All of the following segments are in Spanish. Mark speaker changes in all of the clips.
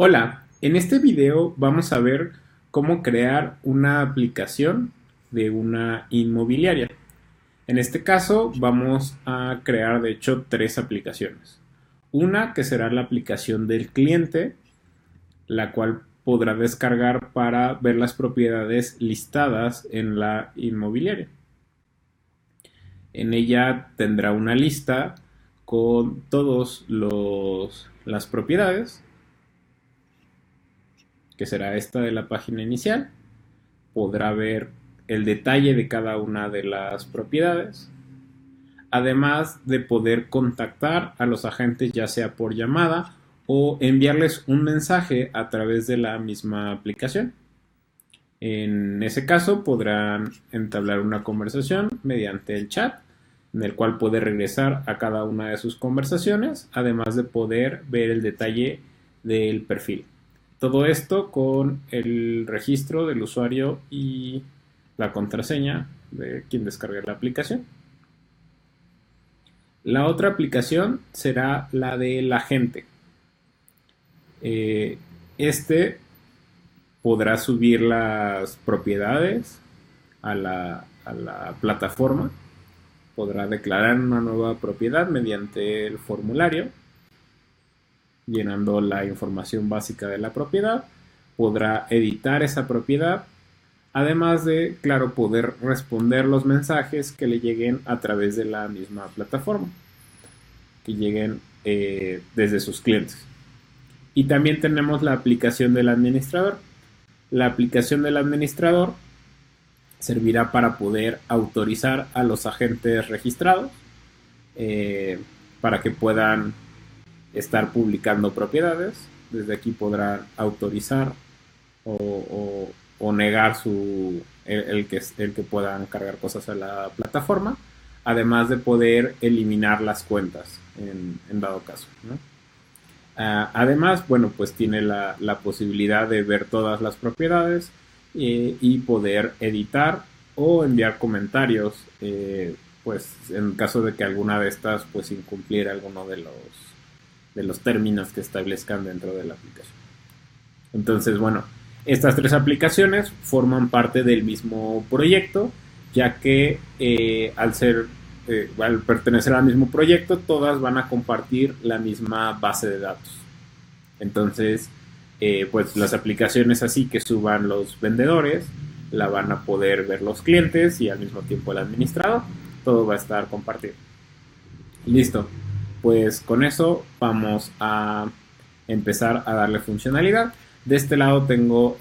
Speaker 1: Hola, en este video vamos a ver cómo crear una aplicación de una inmobiliaria. En este caso vamos a crear de hecho tres aplicaciones. Una que será la aplicación del cliente, la cual podrá descargar para ver las propiedades listadas en la inmobiliaria. En ella tendrá una lista con todas las propiedades, que será esta de la página inicial. Podrá ver el detalle de cada una de las propiedades, además de poder contactar a los agentes ya sea por llamada o enviarles un mensaje a través de la misma aplicación. En ese caso podrán entablar una conversación mediante el chat, en el cual puede regresar a cada una de sus conversaciones, además de poder ver el detalle del perfil. Todo esto con el registro del usuario y la contraseña de quien descargue la aplicación. La otra aplicación será la del agente. Este podrá subir las propiedades a la plataforma, podrá declarar una nueva propiedad mediante el formulario, llenando la información básica de la propiedad, podrá editar esa propiedad, además de, claro, poder responder los mensajes que le lleguen a través de la misma plataforma, que lleguen desde sus clientes. Y también tenemos la aplicación del administrador. La aplicación del administrador servirá para poder autorizar a los agentes registrados para que puedan estar publicando propiedades. Desde aquí podrán autorizar o negar el que puedan cargar cosas a la plataforma, además de poder eliminar las cuentas en dado caso, ¿no? Además, bueno, pues tiene la posibilidad de ver todas las propiedades y poder editar o enviar comentarios, pues en caso de que alguna de estas pues incumpliera alguno de los términos que establezcan dentro de la aplicación. Entonces, bueno, estas tres aplicaciones forman parte del mismo proyecto, ya que al pertenecer al mismo proyecto, todas van a compartir la misma base de datos. Entonces, pues las aplicaciones así que suban los vendedores, la van a poder ver los clientes y al mismo tiempo el administrador. Todo va a estar compartido. Listo. Pues con eso vamos a empezar a darle funcionalidad. De este lado tengo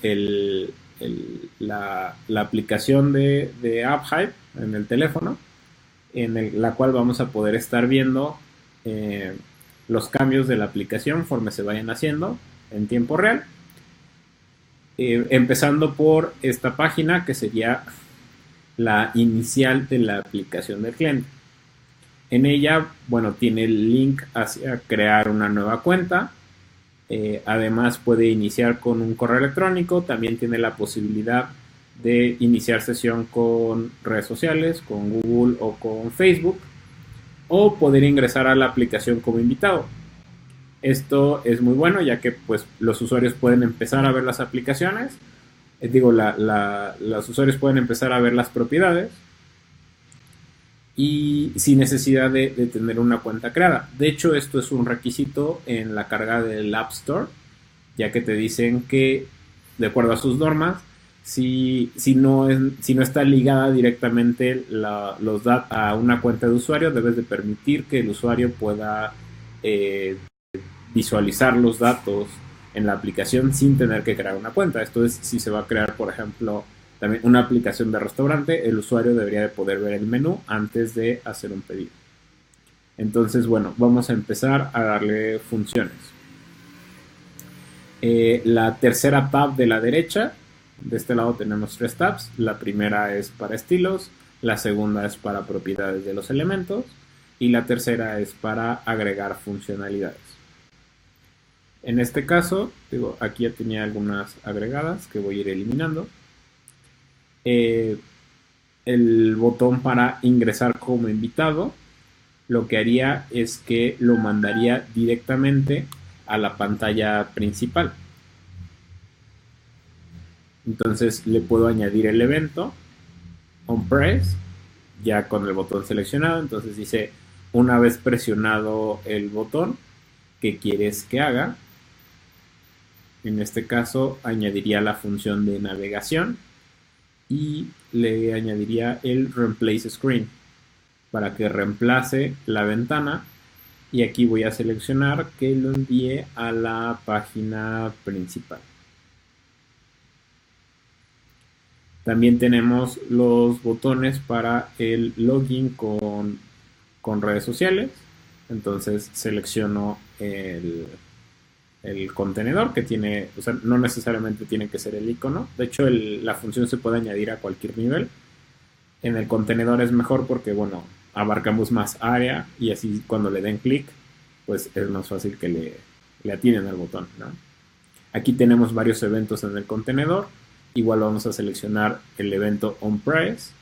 Speaker 1: la aplicación de AppHype en el teléfono, la cual vamos a poder estar viendo los cambios de la aplicación conforme se vayan haciendo en tiempo real. Empezando por esta página que sería la inicial de la aplicación del cliente. En ella, bueno, tiene el link hacia crear una nueva cuenta. Además puede iniciar con un correo electrónico. También tiene la posibilidad de iniciar sesión con redes sociales, con Google o con Facebook, o poder ingresar a la aplicación como invitado. Esto es muy bueno, ya que pues los usuarios pueden empezar a ver las aplicaciones, los usuarios pueden empezar a ver las propiedades y sin necesidad de tener una cuenta creada. De hecho, esto es un requisito en la carga del App Store, ya que te dicen que, de acuerdo a sus normas, si no está ligada directamente los datos a una cuenta de usuario, debes de permitir que el usuario pueda visualizar los datos en la aplicación sin tener que crear una cuenta. Esto es, si se va a crear, por ejemplo, también una aplicación de restaurante, el usuario debería de poder ver el menú antes de hacer un pedido. Entonces, bueno, vamos a empezar a darle funciones. La tercera tab de la derecha, de este lado tenemos tres tabs. La primera es para estilos, la segunda es para propiedades de los elementos y la tercera es para agregar funcionalidades. En este caso, aquí ya tenía algunas agregadas que voy a ir eliminando. El botón para ingresar como invitado, lo que haría es que lo mandaría directamente a la pantalla principal. Entonces le puedo añadir el evento onPress ya con el botón seleccionado. Entonces dice, una vez presionado el botón, ¿qué quieres que haga? En este caso añadiría la función de navegación y le añadiría el replace screen para que reemplace la ventana, y aquí voy a seleccionar que lo envíe a la página principal. También tenemos los botones para el login con redes sociales. Entonces selecciono el contenedor que tiene, o sea, no necesariamente tiene que ser el icono. De hecho, la función se puede añadir a cualquier nivel. En el contenedor es mejor porque, bueno, abarcamos más área y así cuando le den clic, pues es más fácil que le atinen al botón, ¿no? Aquí tenemos varios eventos en el contenedor. Igual vamos a seleccionar el evento onPress.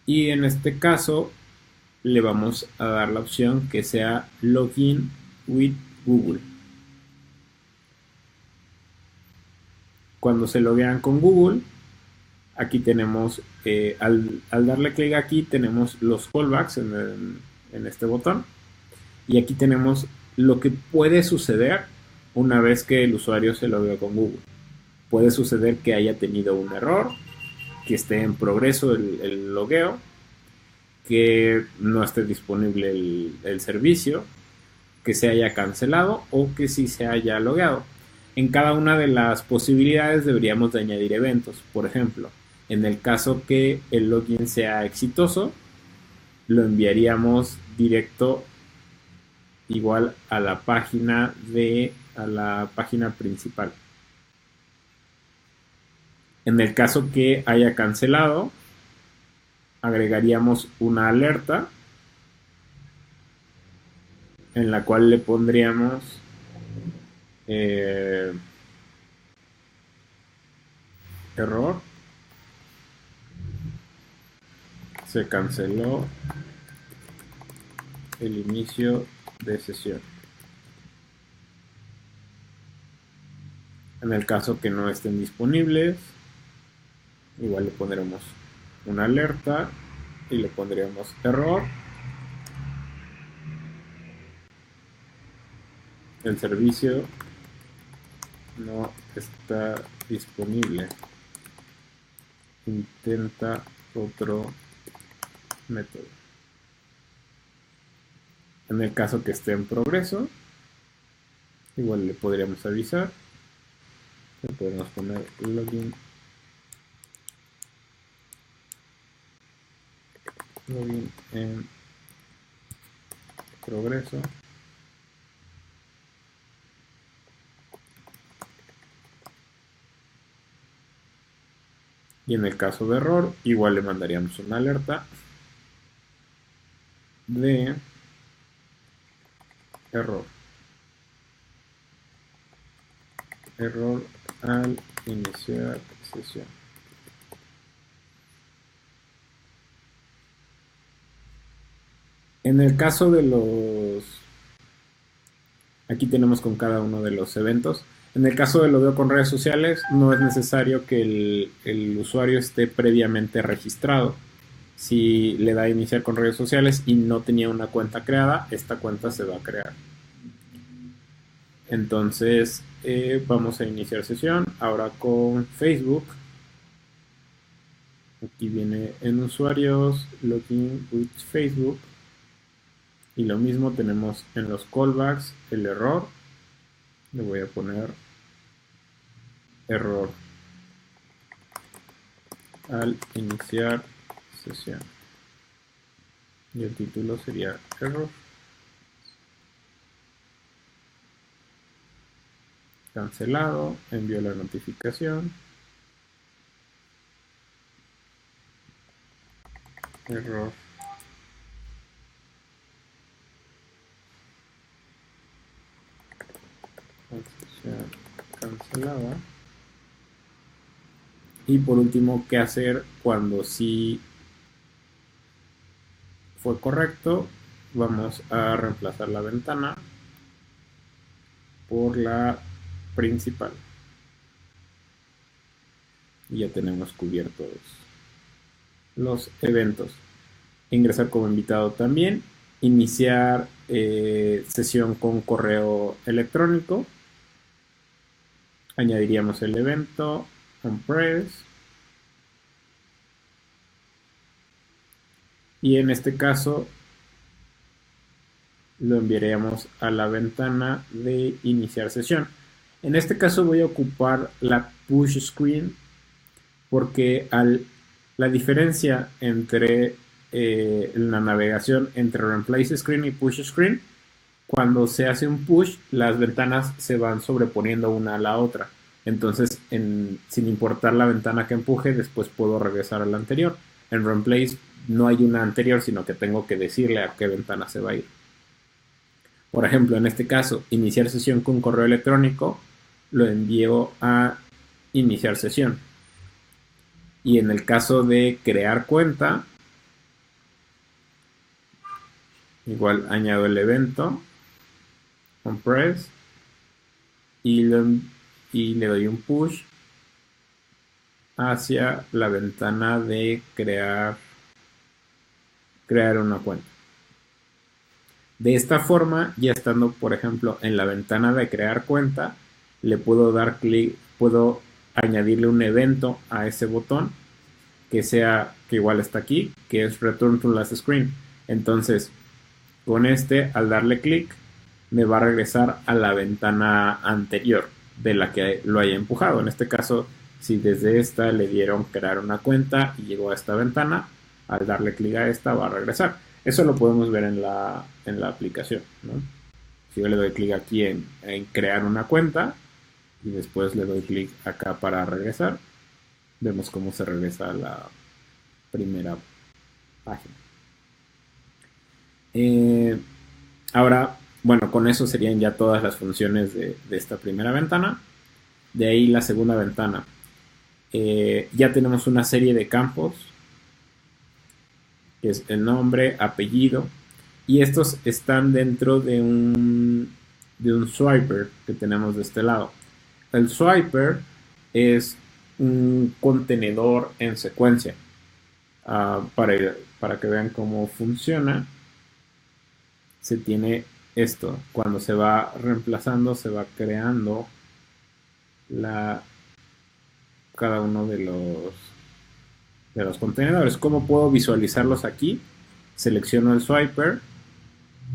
Speaker 1: Y en este caso le vamos a dar la opción que sea Login with Google. Cuando se loguean con Google, aquí tenemos, al darle clic aquí, tenemos los callbacks en este botón. Y aquí tenemos lo que puede suceder una vez que el usuario se loguea con Google. Puede suceder que haya tenido un error, que esté en progreso el logueo, que no esté disponible el servicio, que se haya cancelado o que sí se haya logueado. En cada una de las posibilidades deberíamos de añadir eventos. Por ejemplo, en el caso que el login sea exitoso, lo enviaríamos directo igual a la página principal. En el caso que haya cancelado, agregaríamos una alerta en la cual le pondríamos error, se canceló el inicio de sesión. En el caso que no estén disponibles, igual le pondremos una alerta y le pondremos error, el servicio no está disponible, intenta otro método. En el caso que esté en progreso, igual le podríamos avisar, le podemos poner login en progreso. Y en el caso de error, igual le mandaríamos una alerta de error al iniciar sesión. En el caso de aquí tenemos con cada uno de los eventos. En el caso de logueo con redes sociales, no es necesario que el usuario esté previamente registrado. Si le da a iniciar con redes sociales y no tenía una cuenta creada, esta cuenta se va a crear. Entonces, vamos a iniciar sesión. Ahora con Facebook. Aquí viene en usuarios, login with Facebook. Y lo mismo tenemos en los callbacks, el error. Le voy a poner error al iniciar sesión. Y el título sería error. Cancelado, envió la notificación. Error. Sesión cancelada. Y por último, ¿qué hacer cuando sí fue correcto? Vamos a reemplazar la ventana por la principal. Y ya tenemos cubiertos los eventos. Ingresar como invitado también. Iniciar sesión con correo electrónico. Añadiríamos el evento on-press. Y en este caso lo enviaríamos a la ventana de iniciar sesión. En este caso voy a ocupar la push screen porque la diferencia entre la navegación entre replace screen y push screen, cuando se hace un push, las ventanas se van sobreponiendo una a la otra. Entonces, sin importar la ventana que empuje, después puedo regresar a la anterior. En replace no hay una anterior, sino que tengo que decirle a qué ventana se va a ir. Por ejemplo, en este caso, iniciar sesión con correo electrónico, lo envío a iniciar sesión. Y en el caso de crear cuenta, igual añado el evento on-press y le doy un push hacia la ventana de crear una cuenta. De esta forma, ya estando, por ejemplo, en la ventana de crear cuenta, le puedo dar clic, puedo añadirle un evento a ese botón que igual está aquí, que es Return to Last Screen. Entonces, con al darle clic, me va a regresar a la ventana anterior de la que lo haya empujado. En este caso, si desde esta le dieron crear una cuenta y llegó a esta ventana, al darle clic a esta va a regresar. Eso lo podemos ver en la aplicación, ¿no? Si yo le doy clic aquí en crear una cuenta y después le doy clic acá para regresar, vemos cómo se regresa a la primera página. Ahora, bueno, con eso serían ya todas las funciones de esta primera ventana. De ahí la segunda ventana. Ya tenemos una serie de campos, que es el nombre, apellido, y estos están dentro de un swiper que tenemos de este lado. El swiper es un contenedor en secuencia. Para que vean cómo funciona, se tiene esto. Cuando se va reemplazando, se va creando cada uno de los contenedores. ¿Cómo puedo visualizarlos aquí? Selecciono el swiper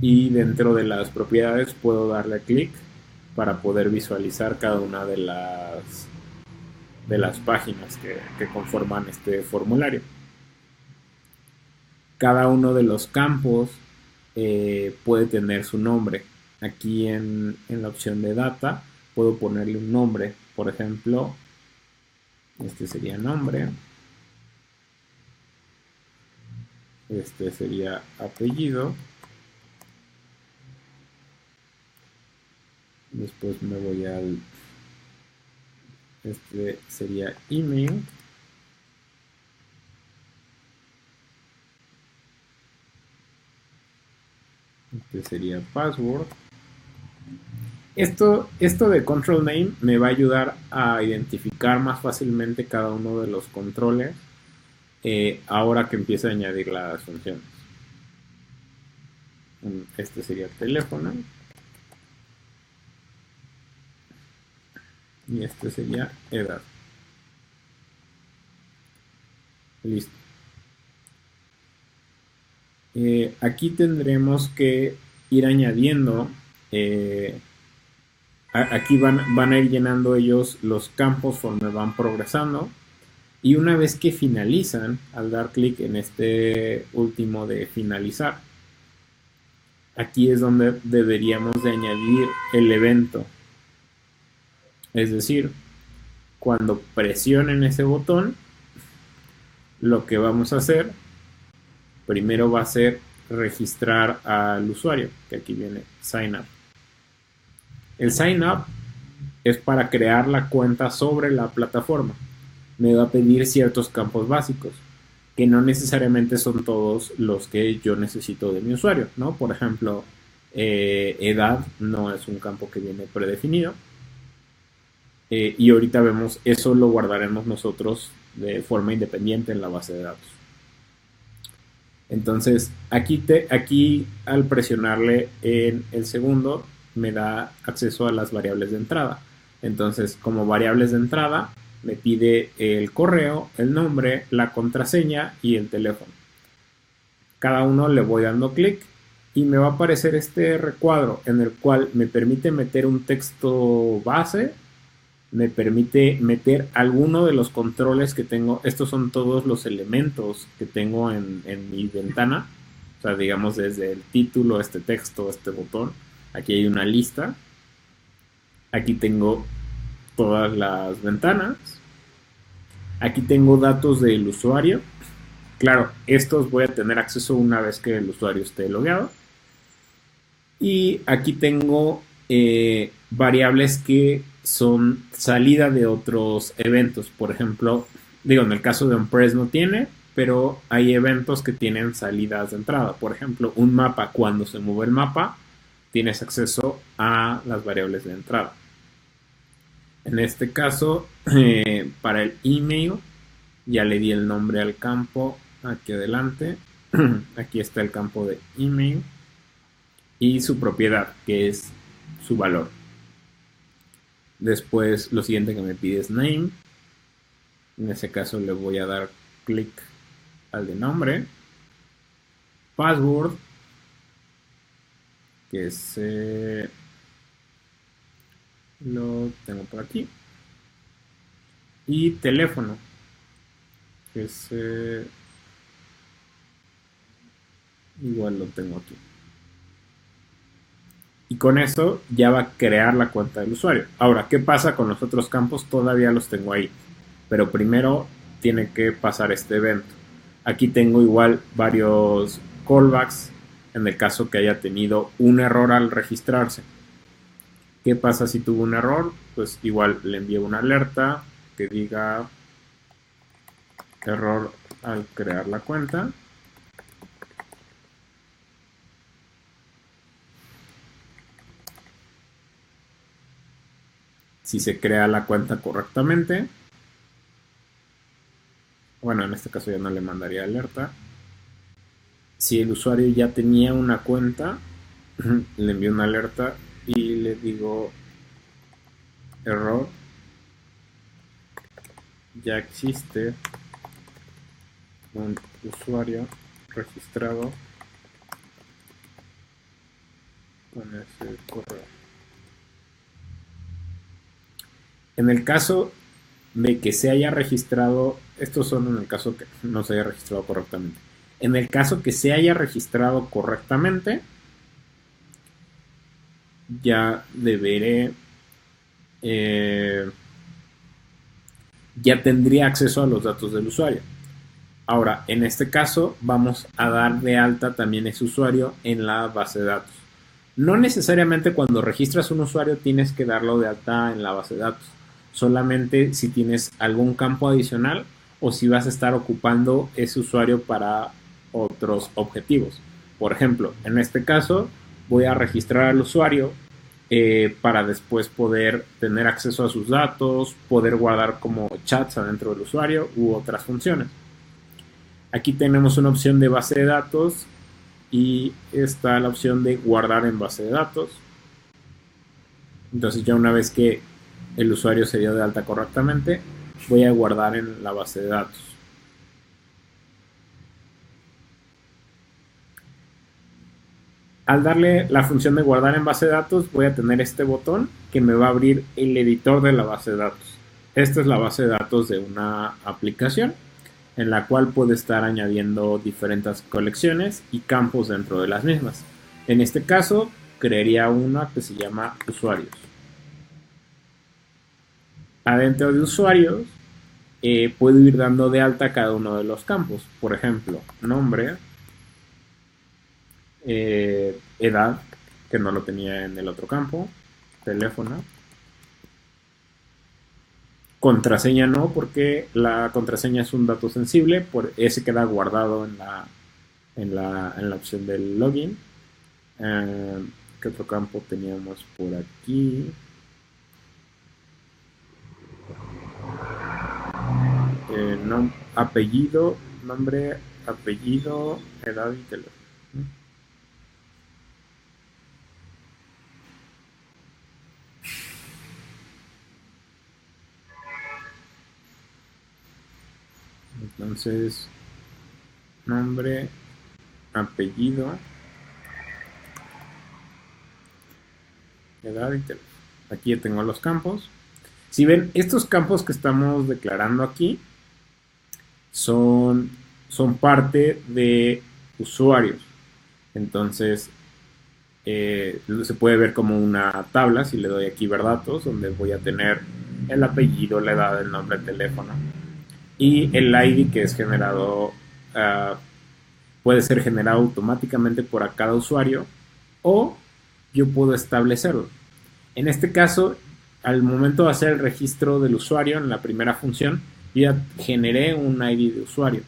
Speaker 1: y dentro de las propiedades puedo darle clic para poder visualizar cada una de las páginas que conforman este formulario. Cada uno de los campos puede tener su nombre. Aquí en la opción de data puedo ponerle un nombre. Por ejemplo, este sería nombre. Este sería apellido. Después me voy este sería email. Este sería password. Esto de control name me va a ayudar a identificar más fácilmente cada uno de los controles ahora que empiece a añadir las funciones. Este sería teléfono. Y este sería edad. Listo. Aquí tendremos que ir añadiendo. Aquí van a ir llenando ellos los campos conforme van progresando. Y una vez que finalizan, al dar clic en este último de finalizar, aquí es donde deberíamos de añadir el evento. Es decir, cuando presionen ese botón, lo que vamos a hacer primero va a ser registrar al usuario, que aquí viene sign up. El sign up es para crear la cuenta sobre la plataforma. Me va a pedir ciertos campos básicos, que no necesariamente son todos los que yo necesito de mi usuario, ¿no? Por ejemplo, edad no es un campo que viene predefinido. y ahorita vemos, eso lo guardaremos nosotros de forma independiente en la base de datos. Entonces, aquí al presionarle en el segundo, me da acceso a las variables de entrada. Entonces, como variables de entrada, me pide el correo, el nombre, la contraseña y el teléfono. Cada uno le voy dando clic y me va a aparecer este recuadro en el cual me permite meter un texto base, me permite meter alguno de los controles que tengo. Estos son todos los elementos que tengo en mi ventana. O sea, digamos desde el título, este texto, este botón. Aquí hay una lista. Aquí tengo todas las ventanas. Aquí tengo datos del usuario. Claro, estos voy a tener acceso una vez que el usuario esté logueado. Y aquí tengo variables que son salida de otros eventos. Por ejemplo, digo, en el caso de OnPress no tiene, pero hay eventos que tienen salidas de entrada. Por ejemplo, un mapa, cuando se mueve el mapa, tienes acceso a las variables de entrada. En este caso, para el email, ya le di el nombre al campo aquí adelante. Aquí está el campo de email y su propiedad, que es su valor. Después lo siguiente que me pide es name. En ese caso le voy a dar clic al de nombre. Password, que es lo tengo por aquí. Y teléfono, que es igual lo tengo aquí. Y con eso ya va a crear la cuenta del usuario. Ahora, ¿qué pasa con los otros campos? Todavía los tengo ahí. Pero primero tiene que pasar este evento. Aquí tengo igual varios callbacks en el caso que haya tenido un error al registrarse. ¿Qué pasa si tuvo un error? Pues igual le envío una alerta que diga error al crear la cuenta. Si se crea la cuenta correctamente, bueno, en este caso ya no le mandaría alerta. Si el usuario ya tenía una cuenta, le envío una alerta y le digo error, ya existe un usuario registrado con ese correo. En el caso de que se haya registrado, estos son en el caso que no se haya registrado correctamente. En el caso que se haya registrado correctamente, ya deberé, ya tendría acceso a los datos del usuario. Ahora, en este caso, vamos a dar de alta también ese usuario en la base de datos. No necesariamente cuando registras un usuario tienes que darlo de alta en la base de datos. Solamente si tienes algún campo adicional o si vas a estar ocupando ese usuario para otros objetivos. Por ejemplo, en este caso voy a registrar al usuario para después poder tener acceso a sus datos, poder guardar como chats adentro del usuario u otras funciones. Aquí tenemos una opción de base de datos y está la opción de guardar en base de datos. Entonces ya una vez que el usuario se dio de alta correctamente, voy a guardar en la base de datos. Al darle la función de guardar en base de datos, voy a tener este botón que me va a abrir el editor de la base de datos. Esta es la base de datos de una aplicación en la cual puedo estar añadiendo diferentes colecciones y campos dentro de las mismas. En este caso, crearía una que se llama usuarios. Adentro de usuarios, puedo ir dando de alta cada uno de los campos. Por ejemplo, nombre, edad, que no lo tenía en el otro campo, teléfono. Contraseña no, porque la contraseña es un dato sensible, por ese queda guardado en la opción del login. ¿Qué otro campo teníamos por aquí? apellido, nombre, apellido, edad y teléfono. Entonces, nombre, apellido, edad y teléfono. Aquí ya tengo los campos. Si ven, estos campos que estamos declarando aquí son parte de usuarios. Entonces, se puede ver como una tabla, si le doy aquí ver datos, donde voy a tener el apellido, la edad, el nombre, el teléfono. Y el ID que es generado, puede ser generado automáticamente por cada usuario o yo puedo establecerlo. En este caso, al momento de hacer el registro del usuario en la primera función, ya generé un ID de usuario.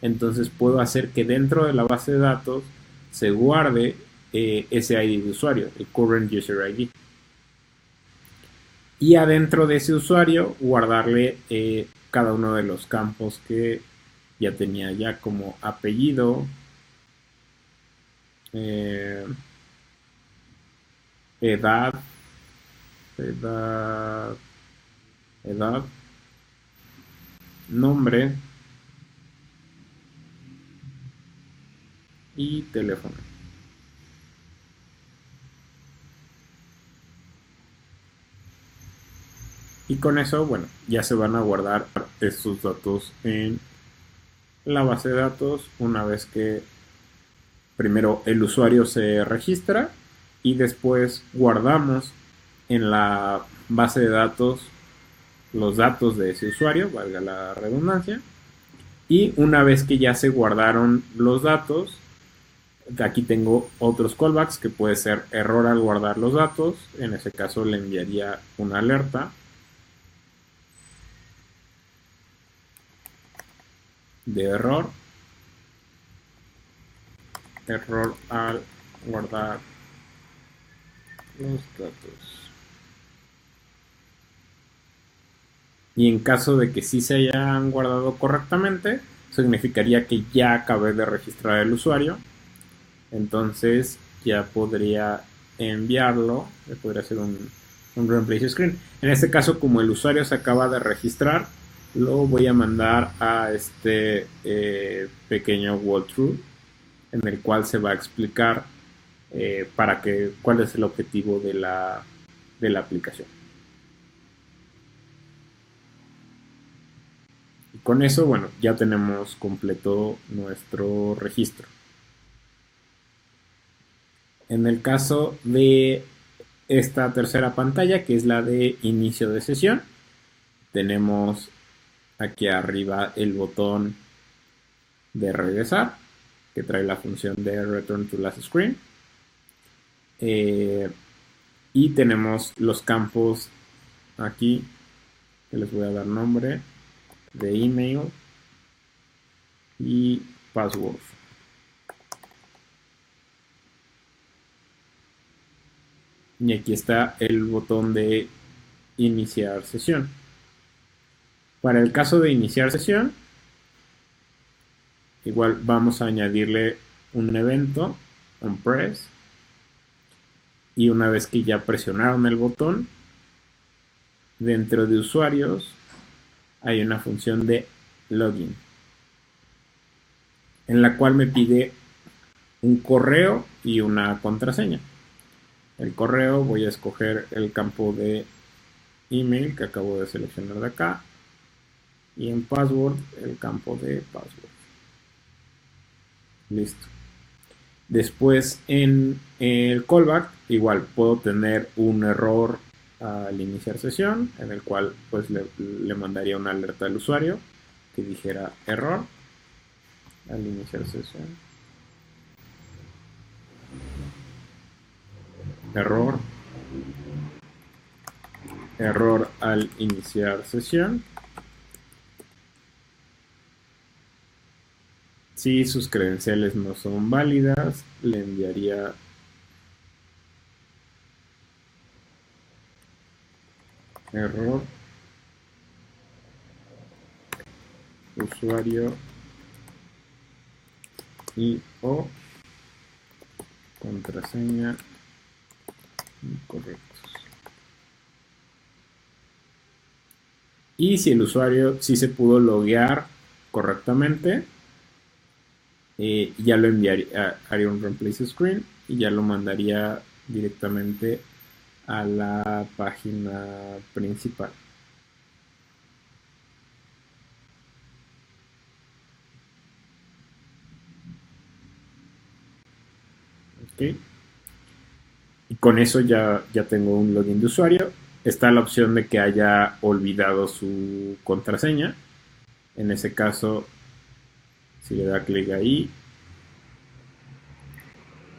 Speaker 1: Entonces puedo hacer que dentro de la base de datos se guarde ese ID de usuario, el current user ID. Y adentro de ese usuario guardarle cada uno de los campos que ya tenía ya como apellido, edad, edad, edad, nombre y teléfono. Y con eso, bueno, ya se van a guardar estos datos en la base de datos una vez que primero el usuario se registra y después guardamos en la base de datos los datos de ese usuario, valga la redundancia. Y una vez que ya se guardaron los datos, aquí tengo otros callbacks que puede ser error al guardar los datos. En ese caso le enviaría una alerta de error al guardar los datos. Y en caso de que sí se hayan guardado correctamente, significaría que ya acabé de registrar el usuario. Entonces ya podría enviarlo, podría hacer un replace screen. En este caso, como el usuario se acaba de registrar, lo voy a mandar a este pequeño walkthrough en el cual se va a explicar cuál es el objetivo de la aplicación. Y con eso, bueno, ya tenemos completo nuestro registro. En el caso de esta tercera pantalla, que es la de inicio de sesión, tenemos aquí arriba el botón de regresar, que trae la función de return to last screen. Y tenemos los campos aquí, que les voy a dar nombre, de email y password. Y aquí está el botón de iniciar sesión. Para el caso de iniciar sesión, igual vamos a añadirle un evento, un press, y una vez que ya presionaron el botón, dentro de usuarios hay una función de login, en la cual me pide un correo y una contraseña. El correo voy a escoger el campo de email que acabo de seleccionar de acá, y en password el campo de password. Listo. Después en el callback igual puedo tener un error al iniciar sesión, en el cual pues le mandaría una alerta al usuario que dijera error al iniciar sesión, error al iniciar sesión. Si sus credenciales no son válidas, le enviaría error usuario y o contraseña incorrectos. Y si el usuario sí se pudo loguear correctamente, ya lo enviaría, haría un replace screen y ya lo mandaría directamente a la página principal. ¿Ok? Y con eso ya tengo un login de usuario. Está la opción de que haya olvidado su contraseña. En ese caso, si le da clic ahí,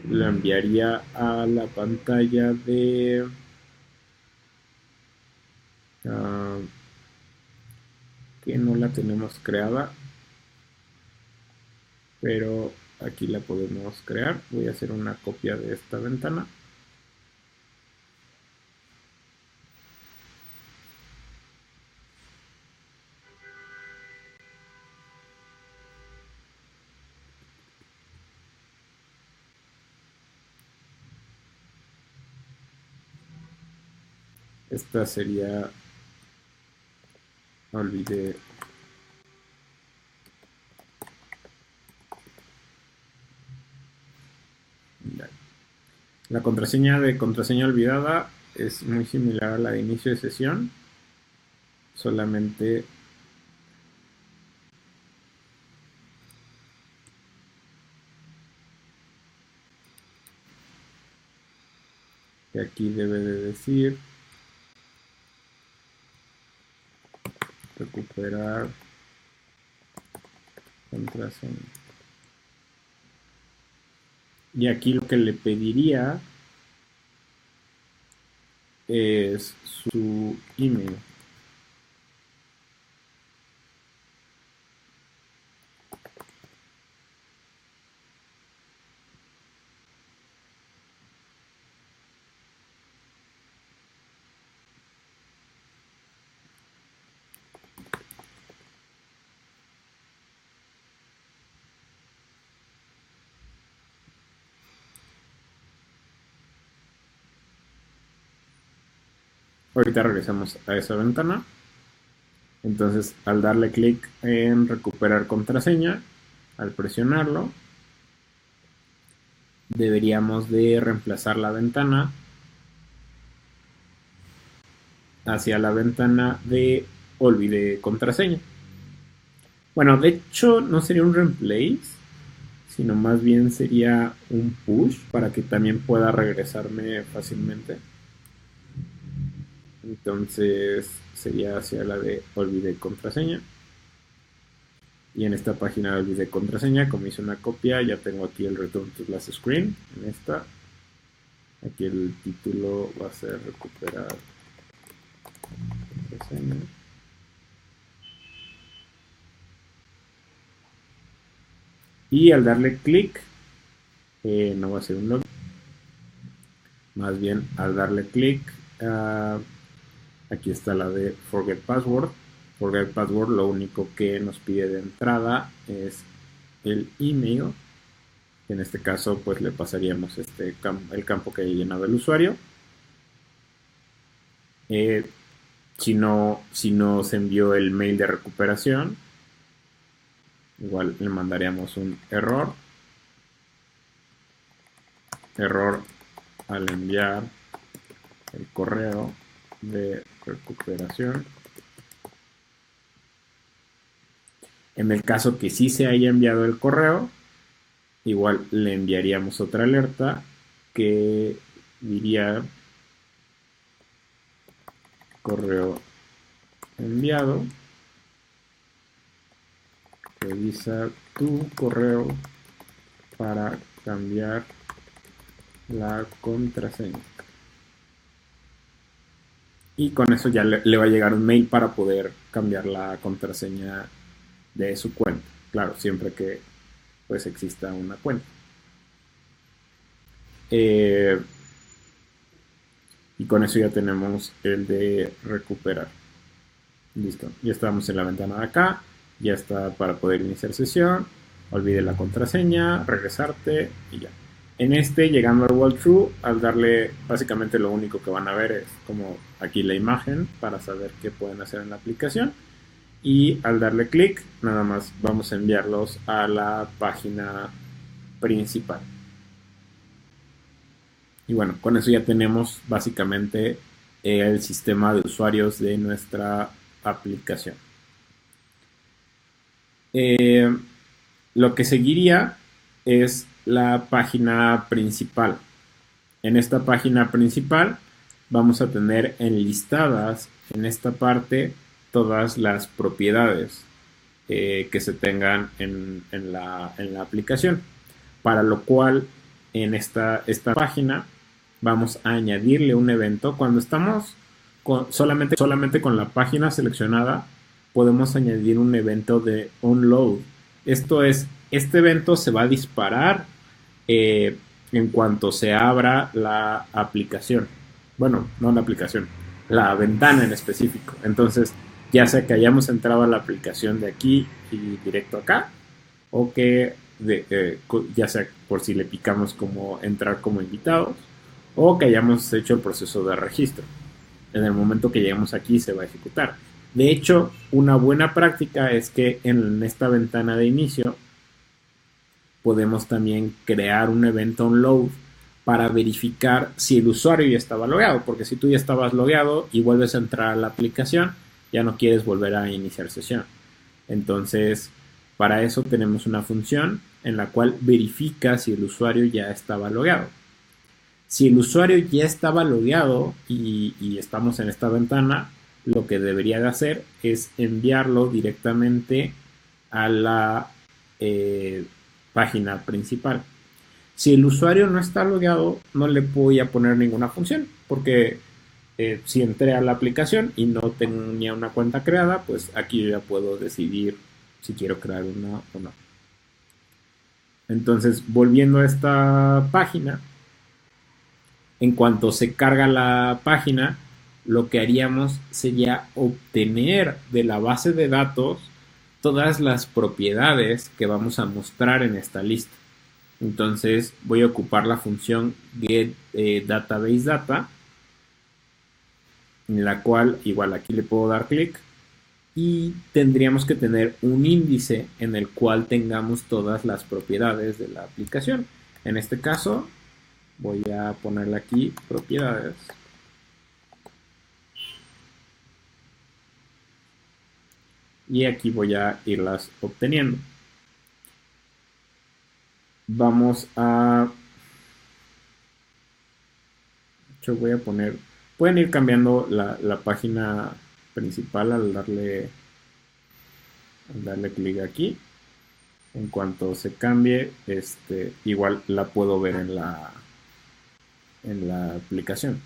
Speaker 1: lo enviaría a la pantalla de que no la tenemos creada, pero aquí la podemos crear. Voy a hacer una copia de esta ventana. Esta sería, olvidé. La contraseña de contraseña olvidada es muy similar a la de inicio de sesión, solamente que aquí debe de decir recuperar contraseña. Y aquí lo que le pediría es su email. Ahorita regresamos a esa ventana. Entonces, al darle clic en recuperar contraseña, al presionarlo, deberíamos de reemplazar la ventana hacia la ventana de olvide contraseña. Bueno, de hecho no sería un replace, sino más bien sería un push para que también pueda regresarme fácilmente. Entonces sería hacia la de olvide contraseña. Y en esta página de olvide contraseña, como hice una copia, ya tengo aquí el return to last screen. En esta, aquí el título va a ser recuperar contraseña. Y al darle clic, no va a ser un login. Más bien, al darle clic, aquí está la de Forget Password. Forget Password lo único que nos pide de entrada es el email. En este caso, pues le pasaríamos el campo que haya llenado el usuario. Si no se envió el mail de recuperación, igual le mandaríamos un error al enviar el correo de recuperación. En el caso que sí se haya enviado el correo, igual le enviaríamos otra alerta que diría correo enviado, revisa tu correo para cambiar la contraseña. Y con eso ya le va a llegar un mail para poder cambiar la contraseña de su cuenta. Claro, siempre que pues exista una cuenta. Y con eso ya tenemos el de recuperar. Listo, ya estamos en la ventana de acá. Ya está para poder iniciar sesión. Olvide la contraseña, regresarte y ya. En este, llegando al walkthrough, al darle, básicamente lo único que van a ver es como aquí la imagen para saber qué pueden hacer en la aplicación. Y al darle clic, nada más vamos a enviarlos a la página principal. Y bueno, con eso ya tenemos básicamente el sistema de usuarios de nuestra aplicación. Lo que seguiría es la página principal. En esta página principal vamos a tener enlistadas en esta parte todas las propiedades que se tengan en la aplicación. Para lo cual en esta página vamos a añadirle un evento. Cuando estamos solamente con la página seleccionada, podemos añadir un evento de onload. Esto es, este evento se va a disparar en cuanto se abra la aplicación. Bueno, no la aplicación, la ventana en específico. Entonces, ya sea que hayamos entrado a la aplicación de aquí y directo acá, o que ya sea por si le picamos como entrar como invitados, o que hayamos hecho el proceso de registro. En el momento que lleguemos aquí se va a ejecutar. De hecho, una buena práctica es que en esta ventana de inicio podemos también crear un evento onload para verificar si el usuario ya estaba logueado, porque si tú ya estabas logueado y vuelves a entrar a la aplicación, ya no quieres volver a iniciar sesión. Entonces, para eso tenemos una función en la cual verifica si el usuario ya estaba logueado. Si el usuario ya estaba logueado y estamos en esta ventana, lo que debería de hacer es enviarlo directamente a la página principal. Si el usuario no está logueado, no le voy a poner ninguna función, porque si entré a la aplicación y no tenía una cuenta creada, pues aquí yo ya puedo decidir si quiero crear una o no. Entonces, volviendo a esta página, en cuanto se carga la página, lo que haríamos sería obtener de la base de datos todas las propiedades que vamos a mostrar en esta lista. Entonces voy a ocupar la función get database data, en la cual igual aquí le puedo dar clic y tendríamos que tener un índice en el cual tengamos todas las propiedades de la aplicación. En este caso voy a ponerle aquí propiedades. Y aquí voy a irlas obteniendo. Vamos a... Yo voy a poner... Pueden ir cambiando la página principal al darle clic aquí. En cuanto se cambie, igual la puedo ver en la aplicación.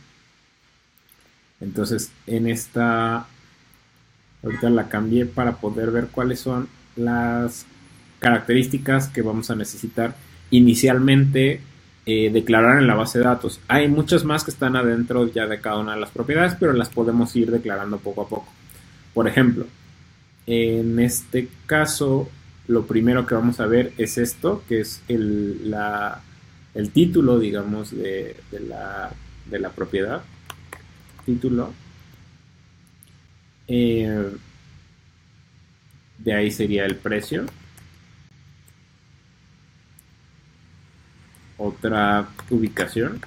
Speaker 1: Entonces, en esta... Ahorita la cambié para poder ver cuáles son las características que vamos a necesitar inicialmente declarar en la base de datos. Hay muchas más que están adentro ya de cada una de las propiedades, pero las podemos ir declarando poco a poco. Por ejemplo, en este caso, lo primero que vamos a ver es esto, que es el título, digamos, de la propiedad. Título. De ahí sería el precio. Otra ubicación.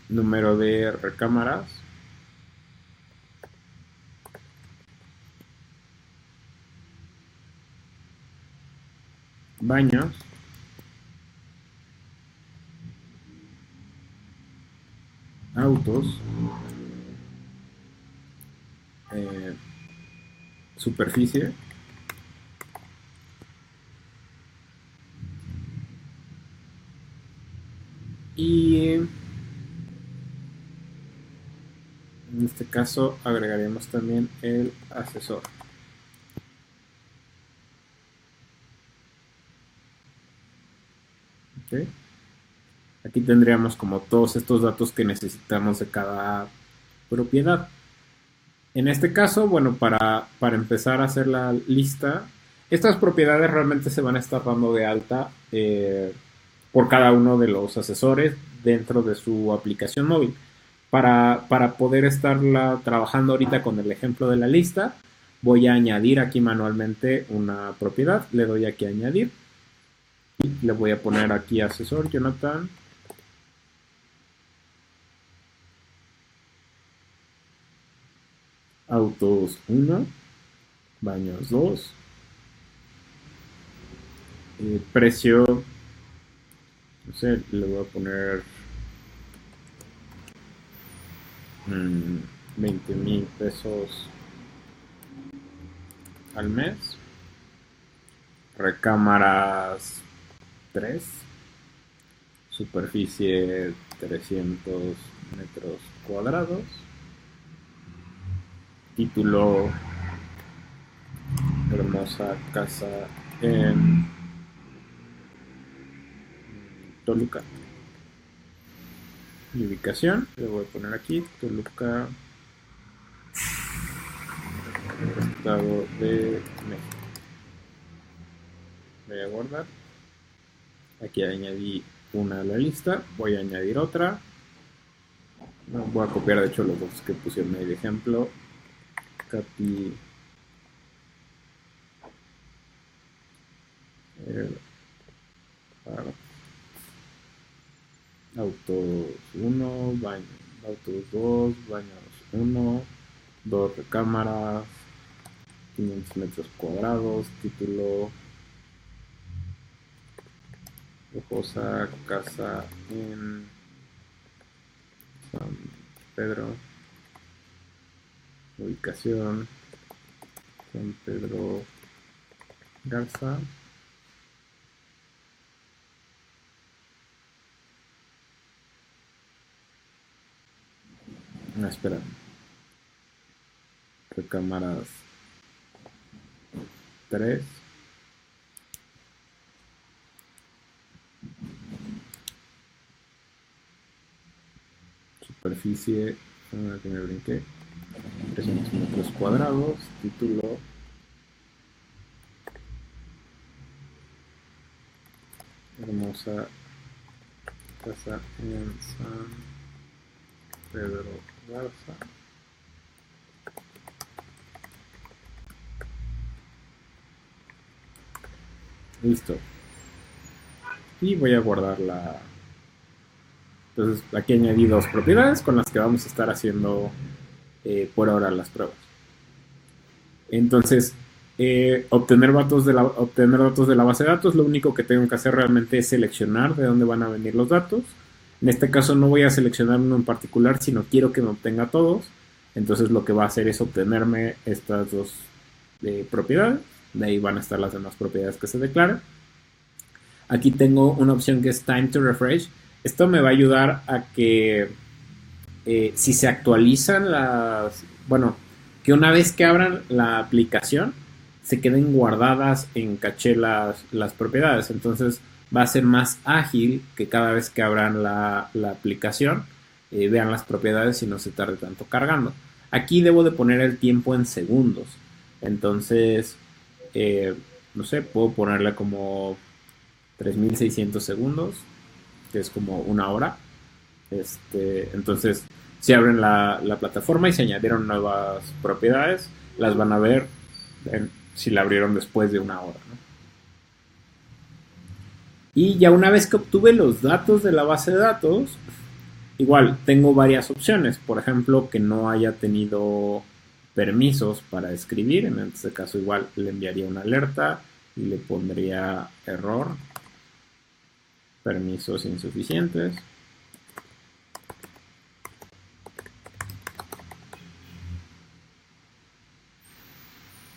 Speaker 1: Número de recámaras. Baños. Autos. Superficie. Y en este caso agregaremos también el asesor. ¿Okay? Aquí tendríamos como todos estos datos que necesitamos de cada propiedad. En este caso, bueno, para empezar a hacer la lista, estas propiedades realmente se van a estar dando de alta por cada uno de los asesores dentro de su aplicación móvil. Para poder estarla trabajando ahorita con el ejemplo de la lista, voy a añadir aquí manualmente una propiedad. Le doy aquí a añadir y le voy a poner aquí asesor Jonathan. Autos 1, baños 2, precio, no sé, le voy a poner 20,000 pesos al mes, recámaras 3, superficie 300 metros cuadrados, título hermosa casa en Toluca. Y ubicación, le voy a poner aquí, Toluca, Estado de México. Voy a guardar. Aquí añadí una a la lista, voy a añadir otra. Voy a copiar de hecho los dos que pusieron ahí de ejemplo. Copy. Autos 1, autos 2, baños 1, 2 recámaras, 500 metros cuadrados, título, lujosa casa en San Pedro, ubicación, San Pedro Garza. No, espera. Recámaras 3. Superficie, que me brinqué, 300 metros cuadrados, título, hermosa casa en San Pedro Garza. Listo. Y voy a guardar la... Entonces aquí añadí dos propiedades con las que vamos a estar haciendo por ahora las pruebas. Entonces, obtener datos de la base de datos, lo único que tengo que hacer realmente es seleccionar de dónde van a venir los datos. En este caso no voy a seleccionar uno en particular, sino quiero que me obtenga todos. Entonces lo que va a hacer es obtenerme estas dos propiedades. De ahí van a estar las demás propiedades que se declaran. Aquí tengo una opción que es Time to Refresh. Esto me va a ayudar a que si se actualizan las... Bueno, que una vez que abran la aplicación se queden guardadas en caché las propiedades. Entonces va a ser más ágil que cada vez que abran la aplicación vean las propiedades y no se tarde tanto cargando. Aquí debo de poner el tiempo en segundos. Entonces, no sé, puedo ponerle como 3600 segundos, que es como una hora. Entonces, si abren la plataforma y se añadieron nuevas propiedades, las van a ver si la abrieron después de una hora, ¿no? Y ya una vez que obtuve los datos de la base de datos, igual tengo varias opciones. Por ejemplo, que no haya tenido permisos para escribir. En este caso igual le enviaría una alerta y le pondría error, permisos insuficientes.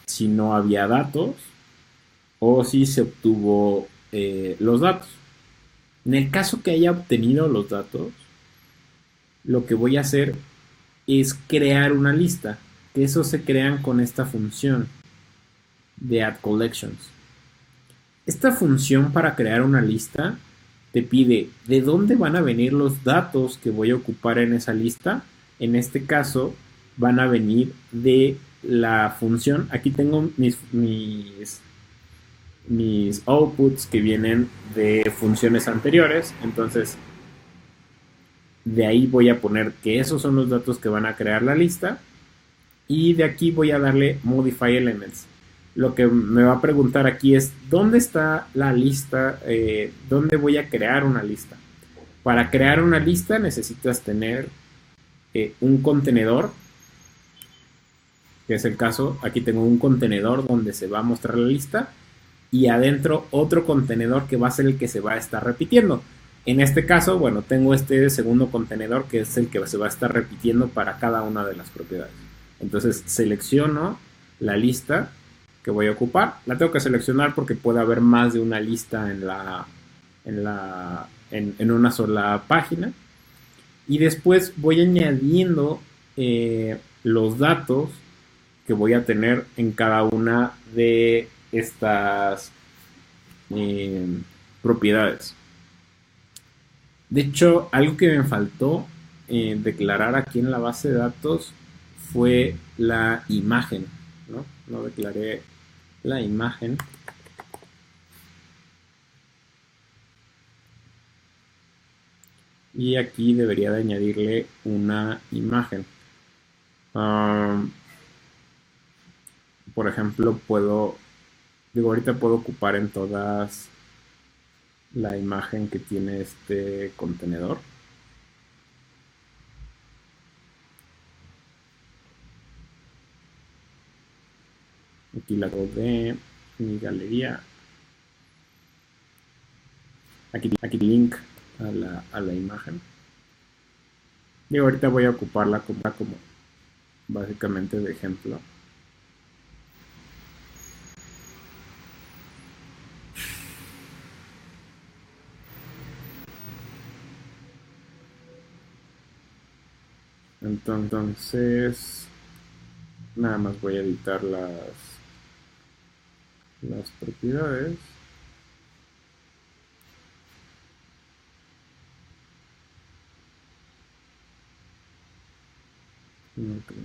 Speaker 1: Si no había datos o si se obtuvo los datos. En el caso que haya obtenido los datos, lo que voy a hacer es crear una lista, que eso se crean con esta función de add collections. Esta función para crear una lista te pide de dónde van a venir los datos que voy a ocupar en esa lista. En este caso, van a venir de la función. Aquí tengo mis outputs que vienen de funciones anteriores. Entonces, de ahí voy a poner que esos son los datos que van a crear la lista. Y de aquí voy a darle Modify Elements. Lo que me va a preguntar aquí es, ¿dónde está la lista? ¿Dónde voy a crear una lista? Para crear una lista necesitas tener un contenedor, que es el caso. Aquí tengo un contenedor donde se va a mostrar la lista y adentro otro contenedor que va a ser el que se va a estar repitiendo. En este caso, bueno, tengo este segundo contenedor que es el que se va a estar repitiendo para cada una de las propiedades. Entonces selecciono la lista que voy a ocupar. La tengo que seleccionar porque puede haber más de una lista en una sola página. Y después voy añadiendo los datos que voy a tener en cada una de estas propiedades. De hecho, algo que me faltó declarar aquí en la base de datos fue la imagen, ¿no? No declaré la imagen. Y aquí debería de añadirle una imagen. Por ejemplo, ahorita puedo ocupar en todas la imagen que tiene este contenedor. Aquí la hago de mi galería. Aquí link a la imagen. Y ahorita voy a ocuparla como básicamente de ejemplo. Entonces, nada más voy a editar las propiedades. Okay.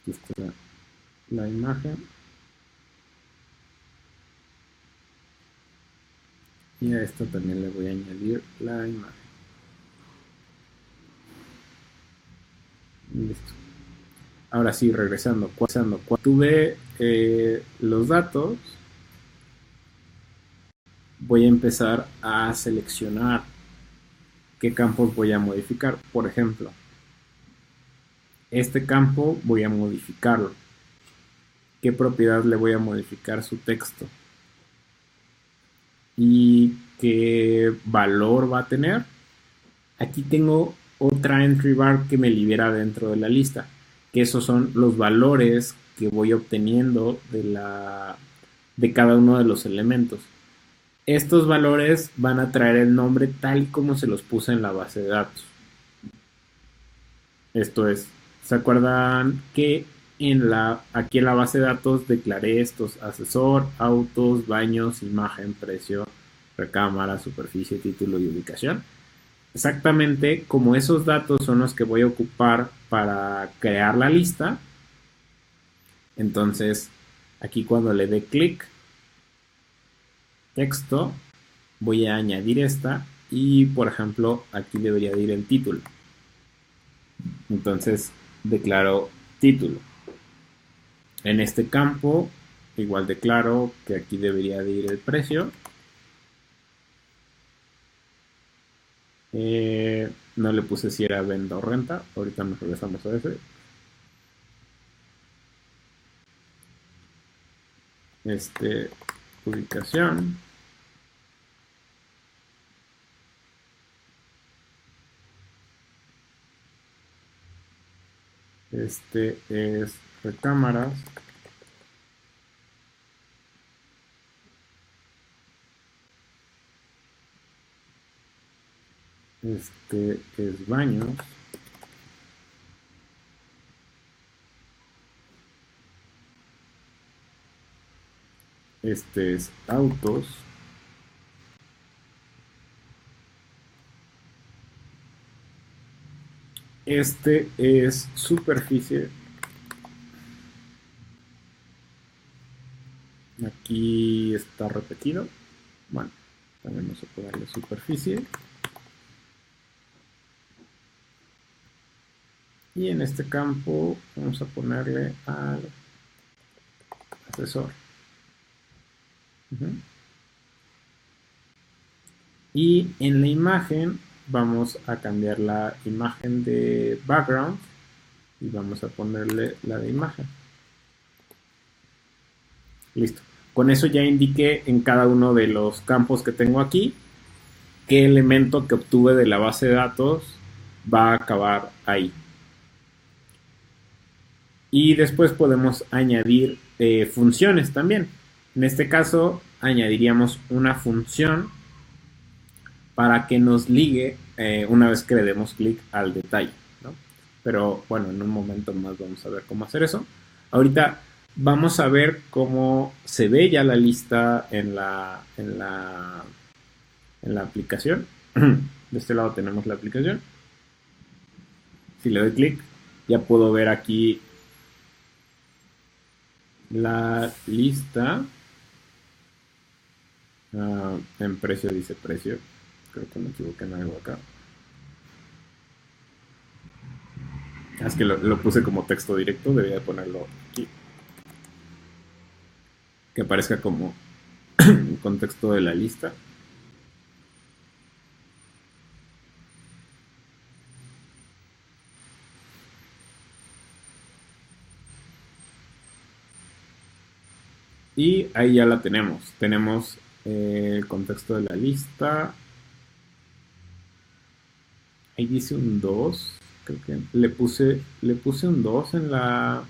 Speaker 1: Aquí está la imagen. Y a esto también le voy a añadir la imagen. Listo. Ahora sí, regresando. Cuando tuve los datos, voy a empezar a seleccionar qué campos voy a modificar. Por ejemplo, este campo voy a modificarlo. ¿Qué propiedad le voy a modificar su texto? ¿Y qué valor va a tener? Aquí tengo otra entry bar que me libera dentro de la lista, que esos son los valores que voy obteniendo de cada uno de los elementos. Estos valores van a traer el nombre tal y como se los puse en la base de datos. Esto es, ¿se acuerdan que aquí en la base de datos declaré estos: asesor, autos, baños, imagen, precio, recámara, superficie, título y ubicación? Exactamente como esos datos son los que voy a ocupar para crear la lista. Entonces, aquí cuando le dé clic, texto, voy a añadir esta y, por ejemplo, aquí debería de ir el título. Entonces, declaro título. En este campo, igual declaro que aquí debería de ir el precio. No le puse si era venta o renta. Ahorita nos regresamos a ese. Ubicación. Este es recámaras. Este es baños. Este es autos. Este es superficie. Aquí está repetido. Bueno, también vamos a ponerle superficie. Y en este campo vamos a ponerle al asesor. Y en la imagen vamos a cambiar la imagen de background y vamos a ponerle la de imagen. Listo. Con eso ya indiqué en cada uno de los campos que tengo aquí qué elemento que obtuve de la base de datos va a acabar ahí. Y después podemos añadir funciones también. En este caso añadiríamos una función para que nos ligue una vez que le demos clic al detalle, ¿no? Pero bueno, en un momento más vamos a ver cómo hacer eso. Ahorita vamos a ver cómo se ve ya la lista en la aplicación. De este lado tenemos la aplicación. Si le doy clic, ya puedo ver aquí la lista. En precio dice precio. Creo que me equivoqué en algo acá. Es que lo puse como texto directo, debería ponerlo aquí. Que aparezca como contexto de la lista. Y ahí ya la tenemos. Tenemos el contexto de la lista. Ahí dice un 2. Creo que le puse un 2 en la...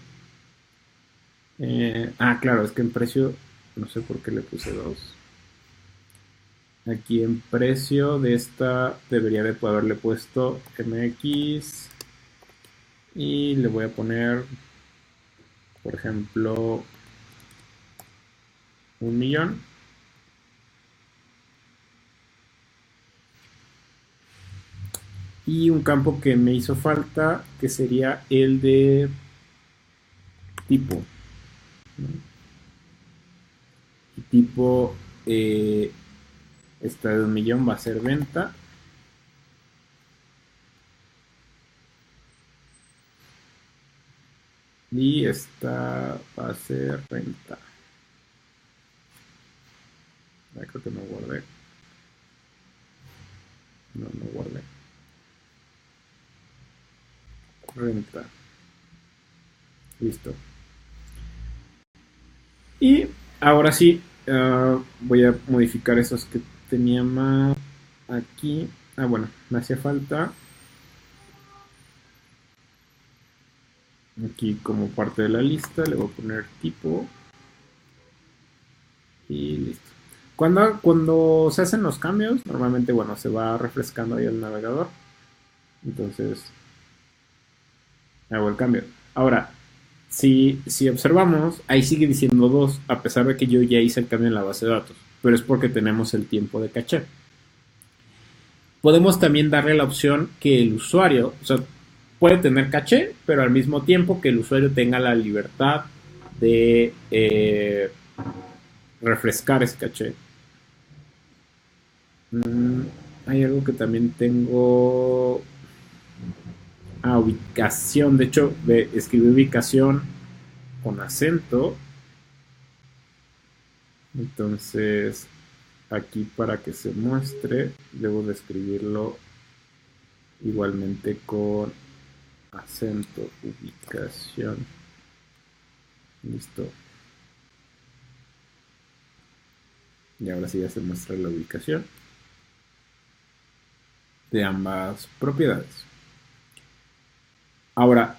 Speaker 1: claro, es que en precio... No sé por qué le puse 2. Aquí en precio de esta debería de haberle puesto MX. Y le voy a poner, por ejemplo, 1.000.000. Y un campo que me hizo falta, que sería el de tipo. Y tipo, esta de 1.000.000 va a ser venta. Y esta va a ser renta. Creo que no guardé. No guardé. Renta. Listo. Y ahora sí, voy a modificar esos que tenía más aquí. Bueno, me hacía falta aquí como parte de la lista, le voy a poner tipo y listo. Cuando se hacen los cambios, normalmente, bueno, se va refrescando ahí el navegador. Entonces, hago el cambio. Ahora, si observamos, ahí sigue diciendo 2, a pesar de que yo ya hice el cambio en la base de datos. Pero es porque tenemos el tiempo de caché. Podemos también darle la opción que el usuario, o sea, puede tener caché, pero al mismo tiempo que el usuario tenga la libertad de refrescar ese caché. Hay algo que también tengo. Ubicación. De hecho, escribí ubicación con acento. Entonces, aquí para que se muestre, debo de escribirlo igualmente con acento, ubicación. Listo. Y ahora sí ya se muestra la ubicación de ambas propiedades. Ahora,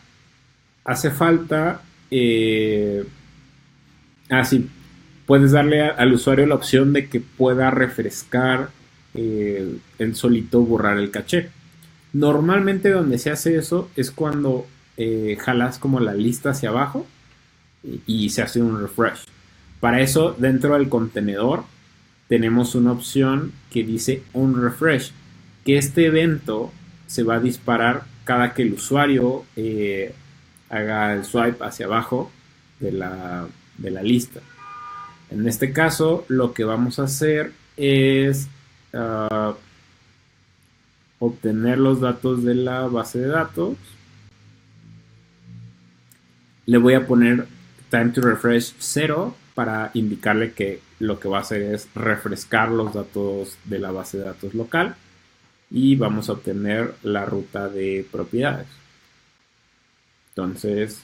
Speaker 1: hace falta... sí, puedes darle al usuario la opción de que pueda refrescar en solito, borrar el caché. Normalmente donde se hace eso es cuando jalas como la lista hacia abajo y se hace un refresh. Para eso, dentro del contenedor, tenemos una opción que dice onRefresh, que este evento se va a disparar cada que el usuario haga el swipe hacia abajo de la lista. En este caso, lo que vamos a hacer es obtener los datos de la base de datos. Le voy a poner time to refresh 0 para indicarle que lo que va a hacer es refrescar los datos de la base de datos local y vamos a obtener la ruta de propiedades. Entonces,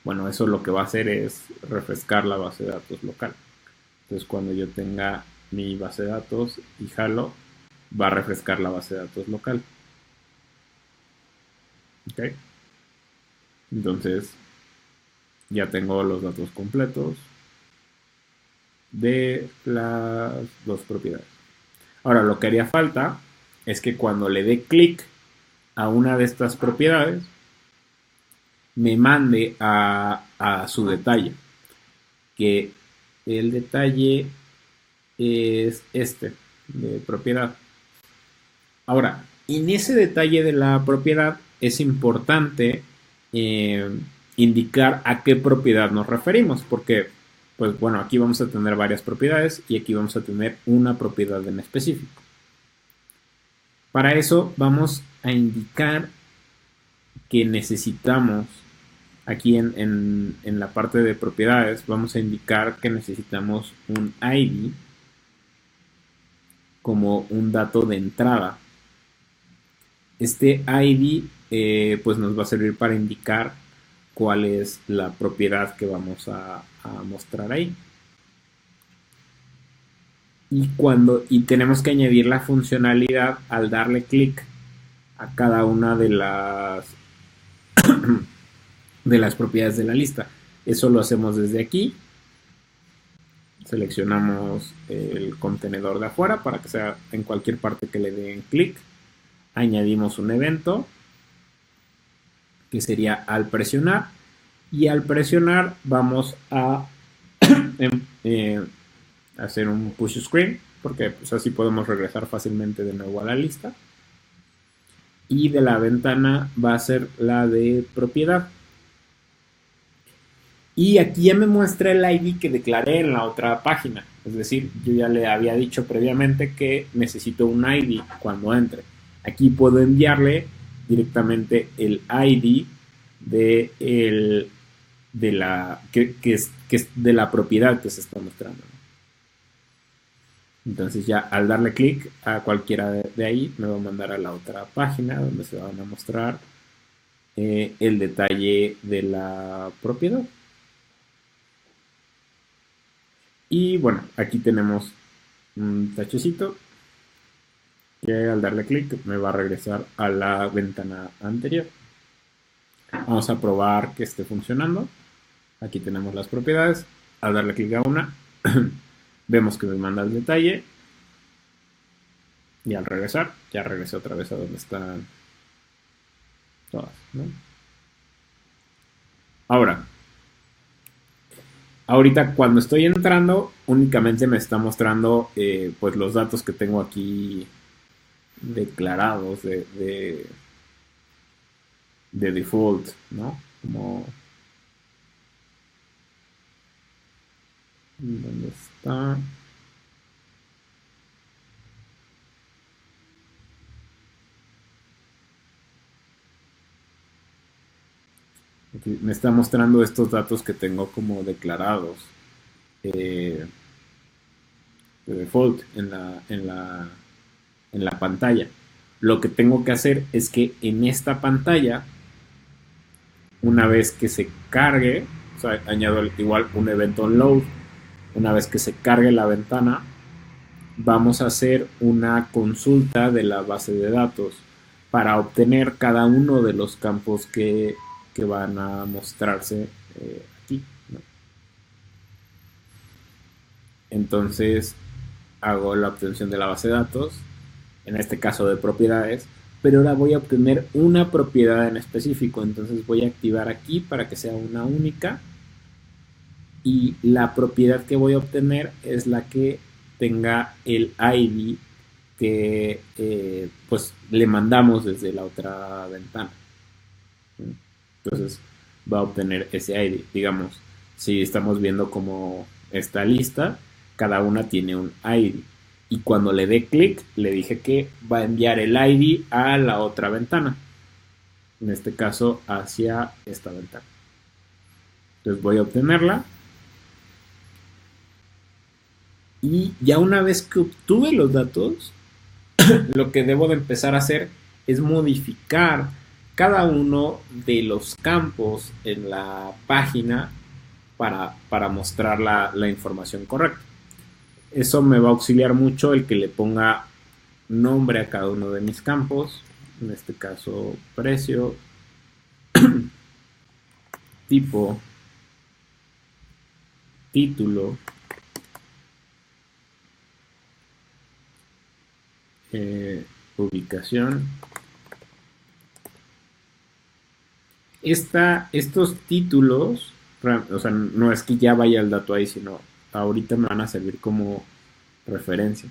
Speaker 1: bueno, eso lo que va a hacer es refrescar la base de datos local. Entonces, cuando yo tenga mi base de datos y jalo, va a refrescar la base de datos local. ¿Ok? Entonces, ya tengo los datos completos de las dos propiedades. Ahora, lo que haría falta es que cuando le dé clic a una de estas propiedades, me mande a su detalle, que el detalle es este, de propiedad. Ahora, en ese detalle de la propiedad es importante indicar a qué propiedad nos referimos, porque, pues bueno, aquí vamos a tener varias propiedades y aquí vamos a tener una propiedad en específico. Para eso vamos a indicar que necesitamos, aquí en la parte de propiedades, vamos a indicar que necesitamos un ID como un dato de entrada. Este ID pues nos va a servir para indicar cuál es la propiedad que vamos a mostrar ahí. Y tenemos que añadir la funcionalidad al darle clic a cada una de las propiedades de la lista. Eso lo hacemos desde aquí. Seleccionamos el contenedor de afuera para que sea en cualquier parte que le den clic. Añadimos un evento que sería al presionar, y al presionar vamos a hacer un push screen, porque pues así podemos regresar fácilmente de nuevo a la lista. Y de la ventana va a ser la de propiedad. Y aquí ya me muestra el ID que declaré en la otra página. Es decir, yo ya le había dicho previamente que necesito un ID cuando entre. Aquí puedo enviarle directamente el ID de la que es de la propiedad que se está mostrando. Entonces ya al darle clic a cualquiera de ahí me va a mandar a la otra página donde se van a mostrar el detalle de la propiedad. Y bueno, aquí tenemos un tachecito que al darle clic me va a regresar a la ventana anterior. Vamos a probar que esté funcionando. Aquí tenemos las propiedades. Al darle clic a una, vemos que me manda el detalle. Y al regresar, ya regresé otra vez a donde están todas, ¿no? Ahorita cuando estoy entrando, únicamente me está mostrando pues los datos que tengo aquí declarados de default, ¿no? Como ¿dónde está? Aquí me está mostrando estos datos que tengo como declarados de default en la pantalla. Lo que tengo que hacer es que en esta pantalla, una vez que se cargue, o sea, añado igual un evento onLoad, una vez que se cargue la ventana, vamos a hacer una consulta de la base de datos para obtener cada uno de los campos que van a mostrarse aquí, ¿no? Entonces hago la obtención de la base de datos, en este caso de propiedades, pero ahora voy a obtener una propiedad en específico. Entonces voy a activar aquí para que sea una única y la propiedad que voy a obtener es la que tenga el ID que pues le mandamos desde la otra ventana. Entonces va a obtener ese ID. Digamos, si estamos viendo como esta lista, cada una tiene un ID. Y cuando le dé clic, le dije que va a enviar el ID a la otra ventana. En este caso, hacia esta ventana. Entonces voy a obtenerla. Y ya una vez que obtuve los datos, lo que debo de empezar a hacer es modificar cada uno de los campos en la página para mostrar la información correcta. Eso me va a auxiliar mucho el que le ponga nombre a cada uno de mis campos, en este caso precio, tipo, título, ubicación. Estos títulos, o sea, no es que ya vaya el dato ahí, sino ahorita me van a servir como referencia.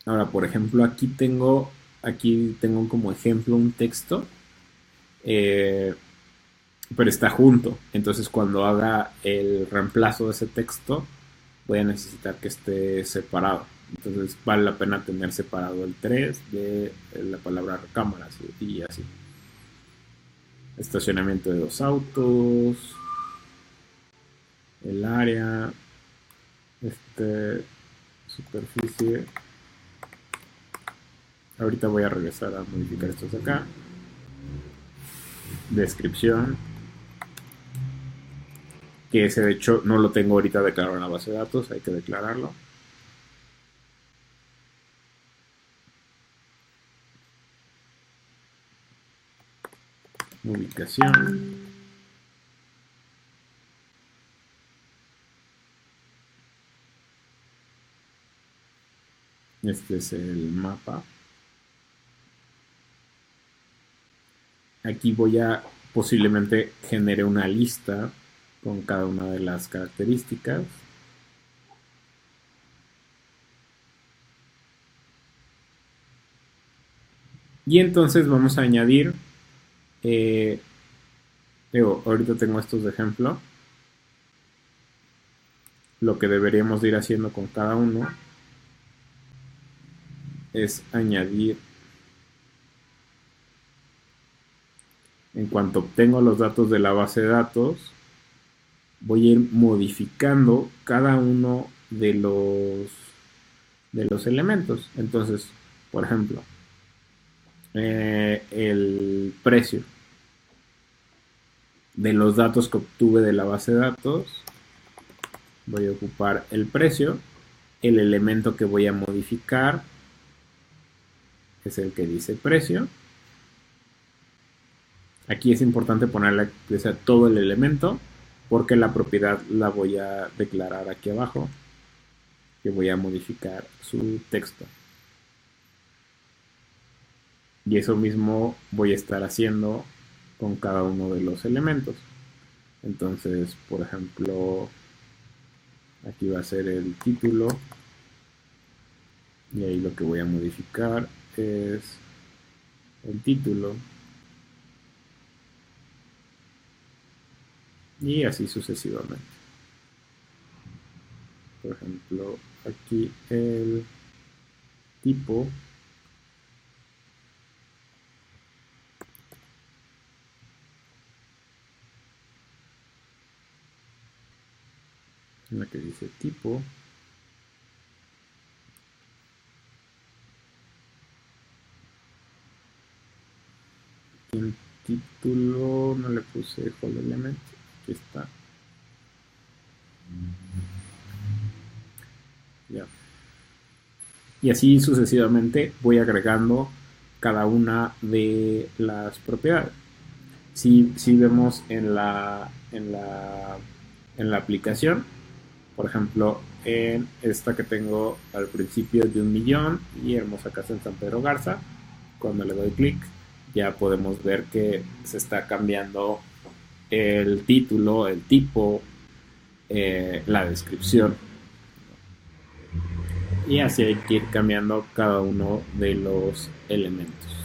Speaker 1: Ahora, por ejemplo, aquí tengo como ejemplo un texto, pero está junto. Entonces, cuando haga el reemplazo de ese texto, voy a necesitar que esté separado. Entonces, vale la pena tener separado el 3 de la palabra cámaras y así. Estacionamiento de 2 autos, el área, superficie. Ahorita voy a regresar a modificar estos de acá. Descripción, que ese de hecho no lo tengo ahorita declarado en la base de datos, hay que declararlo. Ubicación. Este es el mapa. Aquí voy a posiblemente generar una lista con cada una de las características. Y entonces vamos a añadir, ahorita tengo estos de ejemplo, lo que deberíamos de ir haciendo con cada uno es añadir, en cuanto obtengo los datos de la base de datos, voy a ir modificando cada uno de los elementos. Entonces, por ejemplo, el precio de los datos que obtuve de la base de datos, voy a ocupar el precio. El elemento que voy a modificar es el que dice precio. Aquí es importante ponerle que sea todo el elemento, porque la propiedad la voy a declarar aquí abajo, que voy a modificar su texto. Y eso mismo voy a estar haciendo con cada uno de los elementos. Entonces, por ejemplo, aquí va a ser el título, y ahí lo que voy a modificar es el título, y así sucesivamente. Por ejemplo, aquí el tipo, en la que dice tipo, el título no le puse hold element, aquí está. Ya. Y así sucesivamente voy agregando cada una de las propiedades. Si vemos en la aplicación, por ejemplo, en esta que tengo al principio de 1.000.000 y hermosa casa en San Pedro Garza, cuando le doy clic ya podemos ver que se está cambiando el título, el tipo, la descripción. Y así hay que ir cambiando cada uno de los elementos.